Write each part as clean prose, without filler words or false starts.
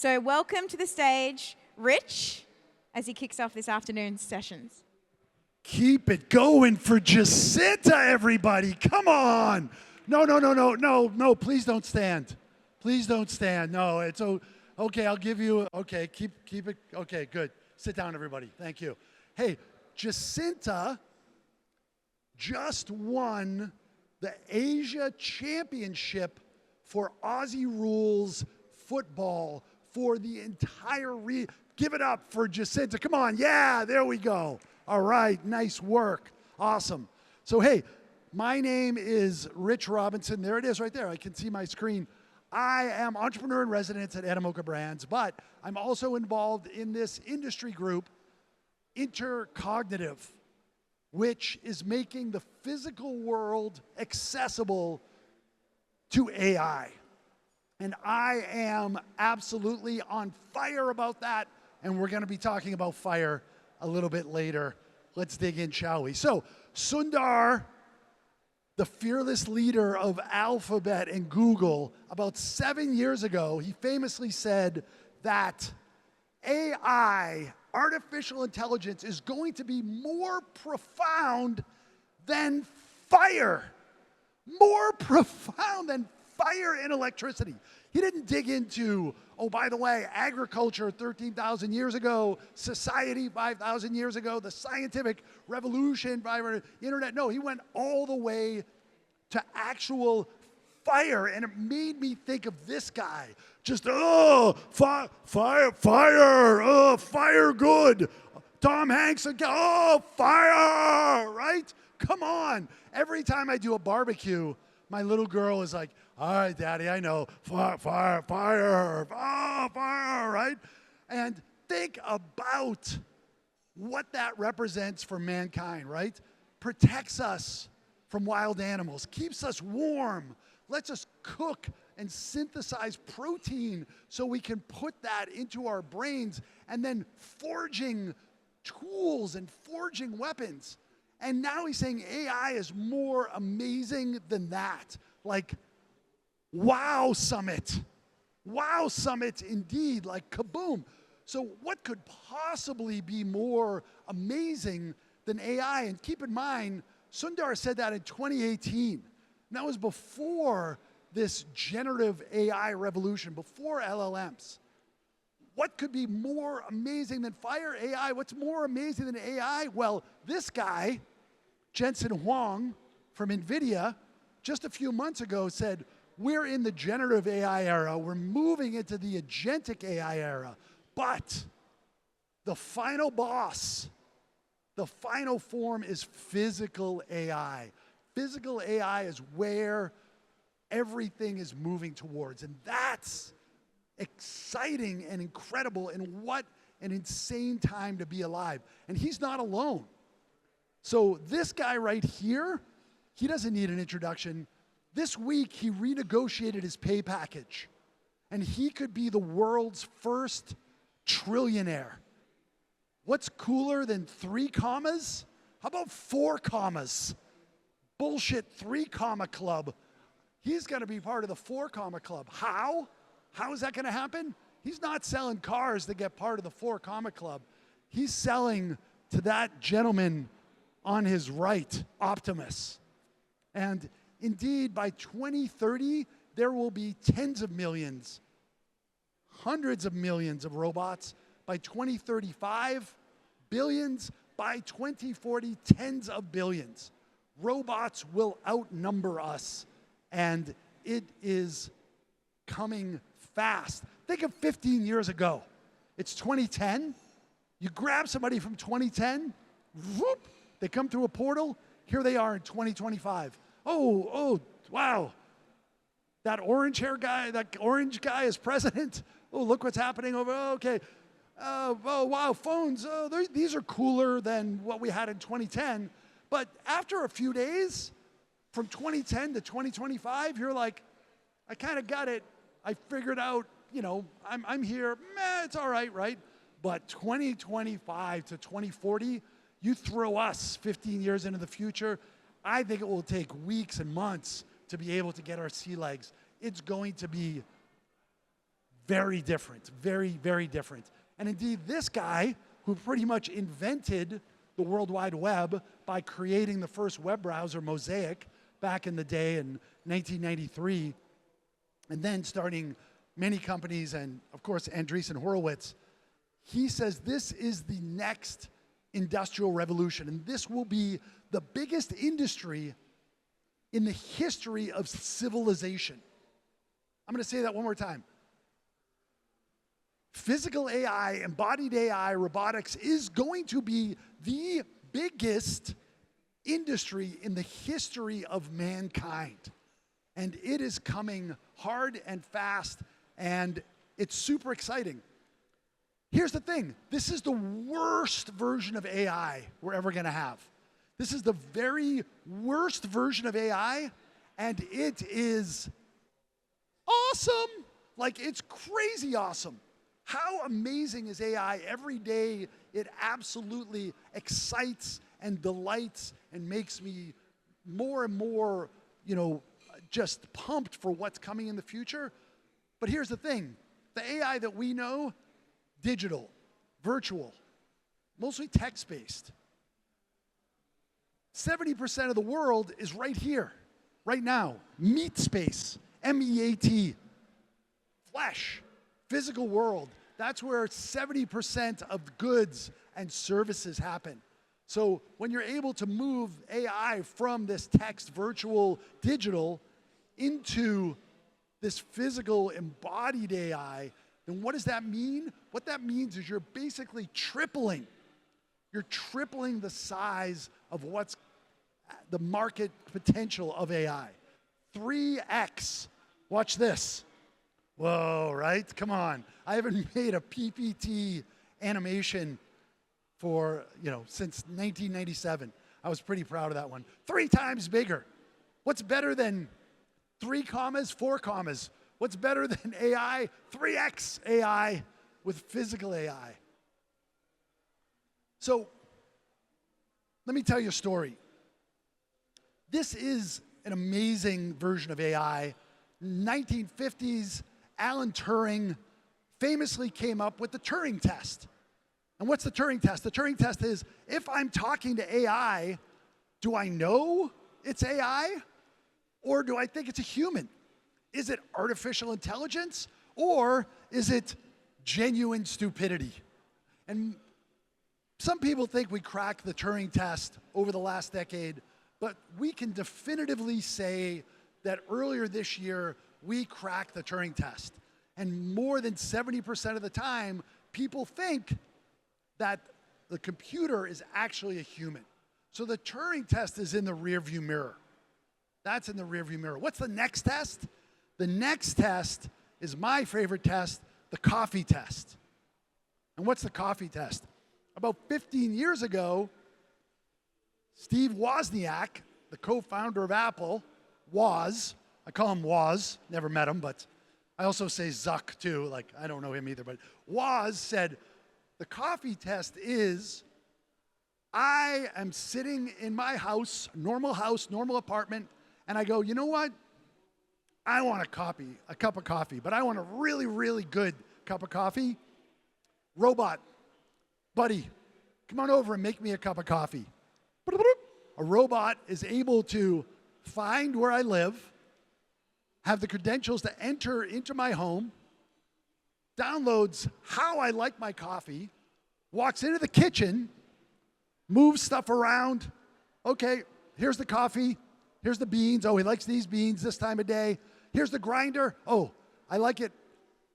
So welcome to the stage, Rich, as he kicks off this afternoon's sessions. Keep it going for Jacinta, everybody. Come on. No. Please don't stand. Please don't stand. No, it's okay. I'll give you, okay, keep it, okay, good. Sit down, everybody. Thank you. Hey, Jacinta just won the Asia Championship for Aussie Rules football for the entire Give it up for Jacinta. Come on. Yeah, there we go. All right. Nice work. Awesome. So, hey, my name is Rich Robinson. There it is right there. I can see my screen. I am entrepreneur in residence at Animoca Brands, but I'm also involved in this industry group, Intercognitive, which is making the physical world accessible to AI. And I am absolutely on fire about that, and we're going to be talking about fire a little bit later. Let's dig in, shall we? So, Sundar, the fearless leader of Alphabet and Google, about 7 years ago, he famously said that AI, artificial intelligence, is going to be more profound than fire. More profound than fire and electricity. He didn't dig into, oh, by the way, agriculture 13,000 years ago, society 5,000 years ago, the scientific revolution, internet. No, he went all the way to actual fire, and it made me think of this guy. Just, fire, fire good. Tom Hanks, fire, right? Come on. Every time I do a barbecue, my little girl is like, all right, Daddy, I know. Fire, fire, fire, fire, right? And think about what that represents for mankind, right? Protects us from wild animals, keeps us warm, lets us cook and synthesize protein so we can put that into our brains, and then forging tools and forging weapons. And now he's saying AI is more amazing than that. Like, wow summit. Wow summit indeed, like kaboom. So what could possibly be more amazing than AI? And keep in mind, Sundar said that in 2018. And that was before this generative AI revolution, before LLMs. What could be more amazing than fire? AI. What's more amazing than AI? Well, this guy, Jensen Huang from NVIDIA, just a few months ago said, we're in the generative AI era. We're moving into the agentic AI era. But the final boss, the final form is physical AI. Physical AI is where everything is moving towards. And that's exciting and incredible, and what an insane time to be alive. And he's not alone. So this guy right here, he doesn't need an introduction. This week, he renegotiated his pay package, and he could be the world's first trillionaire. What's cooler than 3 commas? How about 4 commas? Bullshit 3 comma club. He's going to be part of the 4 comma club. How? How is that going to happen? He's not selling cars to get part of the 4 comma club. He's selling to that gentleman on his right, Optimus. And indeed, by 2030, there will be tens of millions, hundreds of millions of robots. By 2035, billions. By 2040, tens of billions. Robots will outnumber us, and it is coming fast. Think of 15 years ago. It's 2010. You grab somebody from 2010, whoop, they come through a portal. Here they are in 2025. Oh, wow. That orange hair guy, that orange guy is president. Oh, look what's happening over, okay. Oh, wow, phones, these are cooler than what we had in 2010. But after a few days, from 2010 to 2025, you're like, I kind of got it. I figured out, I'm here. It's all right, right? But 2025 to 2040, you throw us 15 years into the future, I think it will take weeks and months to be able to get our sea legs. It's going to be Very different, very, very different. And indeed, this guy, who pretty much invented the World Wide Web by creating the first web browser, Mosaic, back in the day in 1993, and then starting many companies, and of course, Andreessen Horowitz, he says this is the next industrial revolution, and this will be the biggest industry in the history of civilization. I'm going to say that one more time. Physical AI, embodied AI, robotics is going to be the biggest industry in the history of mankind. And it is coming hard and fast, and it's super exciting. Here's the thing. This is the worst version of AI we're ever going to have. This is the very worst version of AI, and it is awesome. Like, it's crazy awesome. How amazing is AI? Every day it absolutely excites and delights and makes me more and more, just pumped for what's coming in the future. But here's the thing. The AI that we know, digital, virtual, mostly text-based. 70% of the world is right here, right now. Meat space, M-E-A-T, flesh, physical world. That's where 70% of goods and services happen. So when you're able to move AI from this text, virtual, digital, into this physical embodied AI, then what does that mean? What that means is you're basically tripling. You're tripling the size of what's the market potential of AI. 3x. Watch this. Whoa, right? Come on. I haven't made a PPT animation for, since 1997. I was pretty proud of that one. 3 times bigger. What's better than 3 commas, 4 commas? What's better than AI? 3x AI with physical AI. So, let me tell you a story. This is an amazing version of AI. 1950s, Alan Turing famously came up with the Turing test. And what's the Turing test? The Turing test is, if I'm talking to AI, do I know it's AI? Or do I think it's a human? Is it artificial intelligence? Or is it genuine stupidity? And some people think we cracked the Turing test over the last decade, but we can definitively say that earlier this year, we cracked the Turing test. And more than 70% of the time, people think that the computer is actually a human. So the Turing test is in the rearview mirror. That's in the rearview mirror. What's the next test? The next test is my favorite test, the coffee test. And what's the coffee test? About 15 years ago, Steve Wozniak, the co-founder of Apple, I call him Woz, never met him, but I also say Zuck too, like I don't know him either, but Woz said, the coffee test is, I am sitting in my house, normal apartment, and I go, you know what? I want a cup of coffee, but I want a really, really good cup of coffee. Robot, buddy, come on over and make me a cup of coffee. A robot is able to find where I live, have the credentials to enter into my home, downloads how I like my coffee, walks into the kitchen, moves stuff around. Okay, here's the coffee. Here's the beans. Oh, he likes these beans this time of day. Here's the grinder. Oh, I like it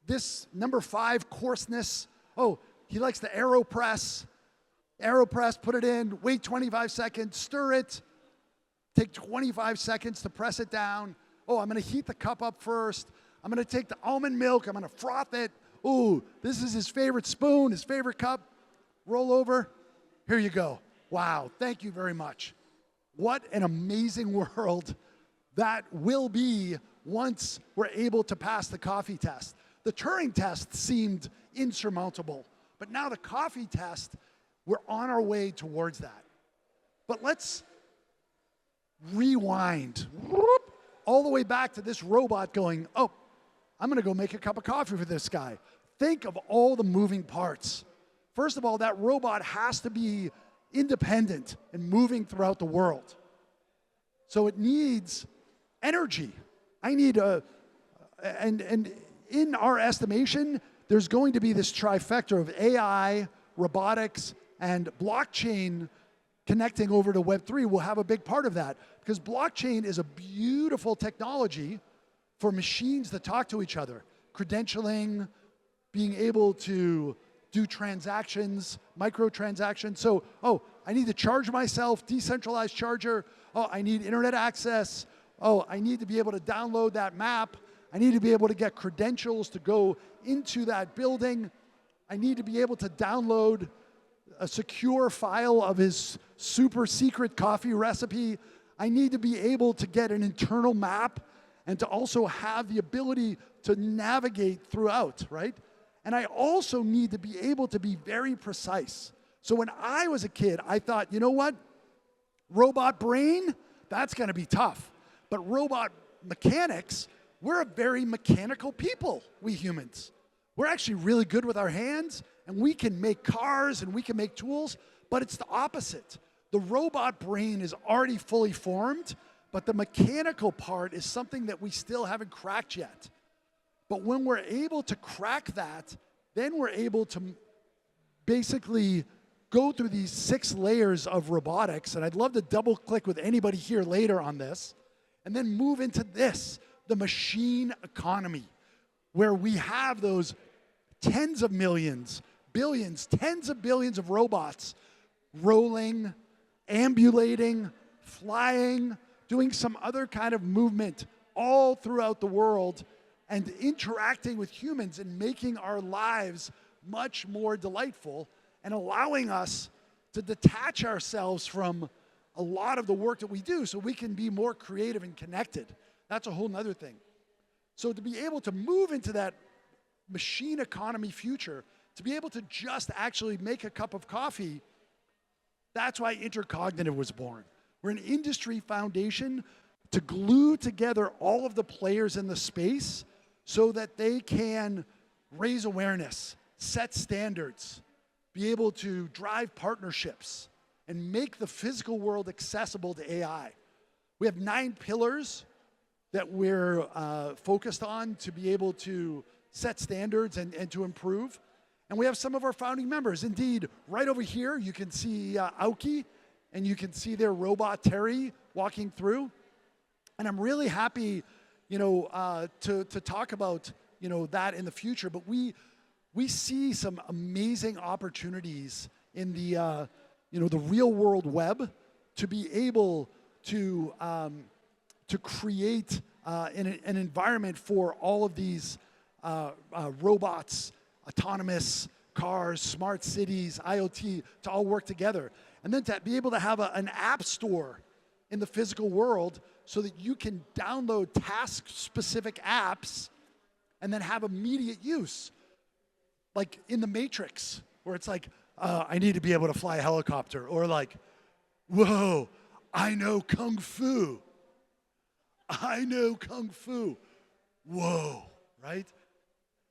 this number 5 coarseness. Oh, he likes the AeroPress. AeroPress, put it in, wait 25 seconds, stir it, take 25 seconds to press it down. Oh, I'm gonna heat the cup up first. I'm gonna take the almond milk, I'm gonna froth it. Ooh, this is his favorite spoon, his favorite cup. Roll over, here you go. Wow, thank you very much. What an amazing world that will be once we're able to pass the coffee test. The Turing test seemed insurmountable, but now the coffee test, we're on our way towards that. But let's rewind all the way back to this robot going, oh, I'm going to go make a cup of coffee for this guy. Think of all the moving parts. First of all, that robot has to be independent and moving throughout the world. So it needs energy. I need and in our estimation, there's going to be this trifecta of AI, robotics, and blockchain connecting over to Web3 will have a big part of that. Because blockchain is a beautiful technology for machines that talk to each other. Credentialing, being able to do transactions, microtransactions. So, oh, I need to charge myself, decentralized charger. Oh, I need internet access. Oh, I need to be able to download that map. I need to be able to get credentials to go into that building. I need to be able to download a secure file of his super secret coffee recipe. I need to be able to get an internal map and to also have the ability to navigate throughout, right? And I also need to be able to be very precise. So when I was a kid, I thought, you know what? Robot brain, that's gonna be tough. But robot mechanics, we're a very mechanical people, we humans. We're actually really good with our hands, and we can make cars and we can make tools, but it's the opposite. The robot brain is already fully formed, but the mechanical part is something that we still haven't cracked yet. But when we're able to crack that, then we're able to basically go through these 6 layers of robotics, and I'd love to double click with anybody here later on this, and then move into this, the machine economy, where we have those tens of millions, billions, tens of billions of robots rolling, ambulating, flying, doing some other kind of movement all throughout the world and interacting with humans and making our lives much more delightful and allowing us to detach ourselves from a lot of the work that we do so we can be more creative and connected. That's a whole nother thing. So to be able to move into that machine economy future, to be able to just actually make a cup of coffee, that's why Intercognitive was born. We're an industry foundation to glue together all of the players in the space so that they can raise awareness, set standards, be able to drive partnerships, and make the physical world accessible to AI. We have 9 pillars that we're focused on to be able to set standards and to improve. And we have some of our founding members. Indeed, right over here, you can see Auki, and you can see their robot, Terry, walking through. And I'm really happy, to talk about, that in the future. But we see some amazing opportunities in the, the real world web to be able to create an environment for all of these robots, autonomous cars, smart cities, IoT, to all work together. And then to be able to have an app store in the physical world so that you can download task-specific apps and then have immediate use. Like in the Matrix, where it's like, I need to be able to fly a helicopter. Or like, whoa, I know Kung Fu. I know Kung Fu. Whoa, right?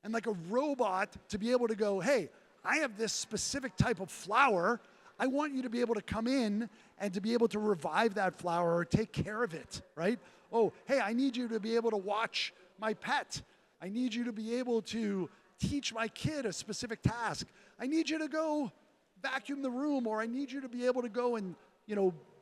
And like a robot to be able to go, hey, I have this specific type of flower. I want you to be able to come in and to be able to revive that flower or take care of it, right? Oh, hey, I need you to be able to watch my pet. I need you to be able to teach my kid a specific task. I need you to go vacuum the room, or I need you to be able to go and,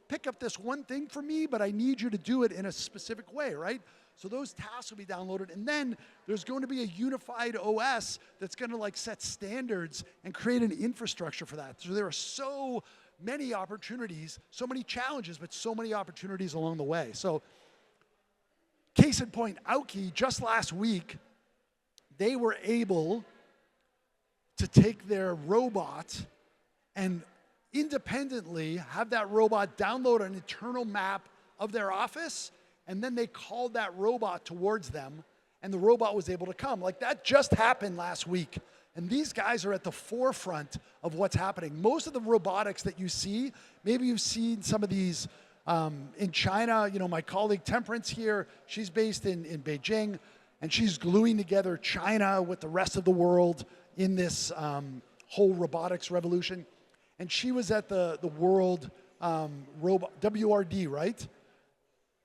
pick up this one thing for me, but I need you to do it in a specific way, right? So those tasks will be downloaded, and then there's going to be a unified OS that's going to set standards and create an infrastructure for that. So there are so many opportunities, so many challenges, but so many opportunities along the way. So case in point, Auki, just last week, they were able to take their robot and independently have that robot download an internal map of their office, and then they called that robot towards them, and the robot was able to come. Like that just happened last week. And these guys are at the forefront of what's happening. Most of the robotics that you see, maybe you've seen some of these in China. My colleague Temperance here, she's based in Beijing. and she's gluing together China with the rest of the world in this whole robotics revolution. And she was at the World WRD, right?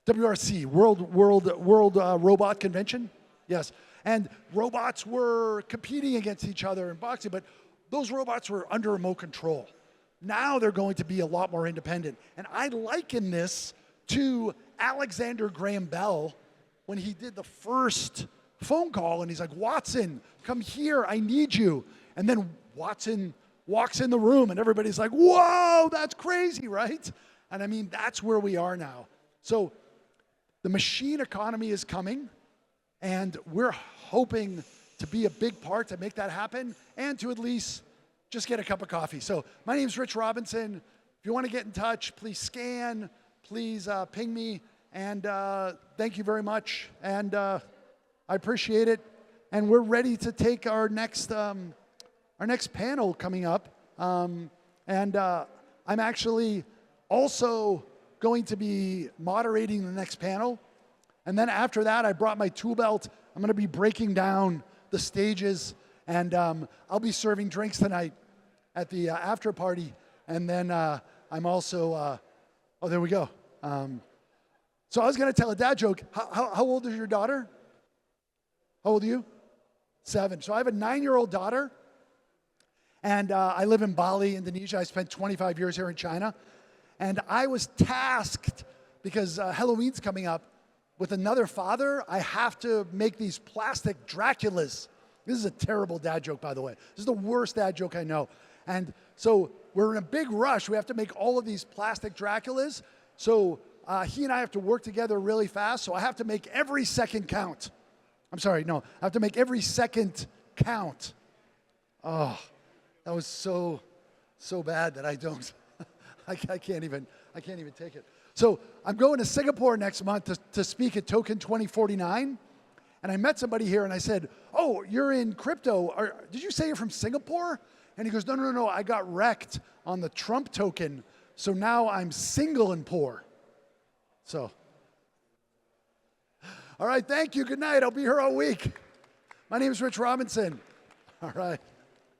WRC, World Robot Convention. Yes, and robots were competing against each other in boxing, but those robots were under remote control. Now they're going to be a lot more independent. And I liken this to Alexander Graham Bell when he did the first phone call and he's like, Watson, come here, I need you. And then Watson walks in the room and everybody's like, whoa, that's crazy, right? And I mean, that's where we are now. So the machine economy is coming, and we're hoping to be a big part to make that happen and to at least just get a cup of coffee. So my name is Rich Robinson. If you want to get in touch, please scan, please ping me, and thank you very much. And I appreciate it. And we're ready to take our next panel coming up. I'm actually also going to be moderating the next panel. And then after that, I brought my tool belt. I'm going to be breaking down the stages, and I'll be serving drinks tonight at the after party. And then I'm also, oh, there we go. So I was going to tell a dad joke. How old is your daughter? How old are you? 7. So I have a 9-year-old daughter, and I live in Bali, Indonesia. I spent 25 years here in China. And I was tasked, because Halloween's coming up, with another father. I have to make these plastic Draculas. This is a terrible dad joke, by the way. This is the worst dad joke I know. And so we're in a big rush. We have to make all of these plastic Draculas. So he and I have to work together really fast. So I have to make every second count. I'm sorry, no. I have to make every second count. Oh, that was so bad that I don't. I can't even take it. So I'm going to Singapore next month to speak at Token 2049. And I met somebody here and I said, oh, you're in crypto. Did you say you're from Singapore? And he goes, no, I got wrecked on the Trump token. So now I'm single and poor. So, all right, thank you. Good night. I'll be here all week. My name is Rich Robinson. All right.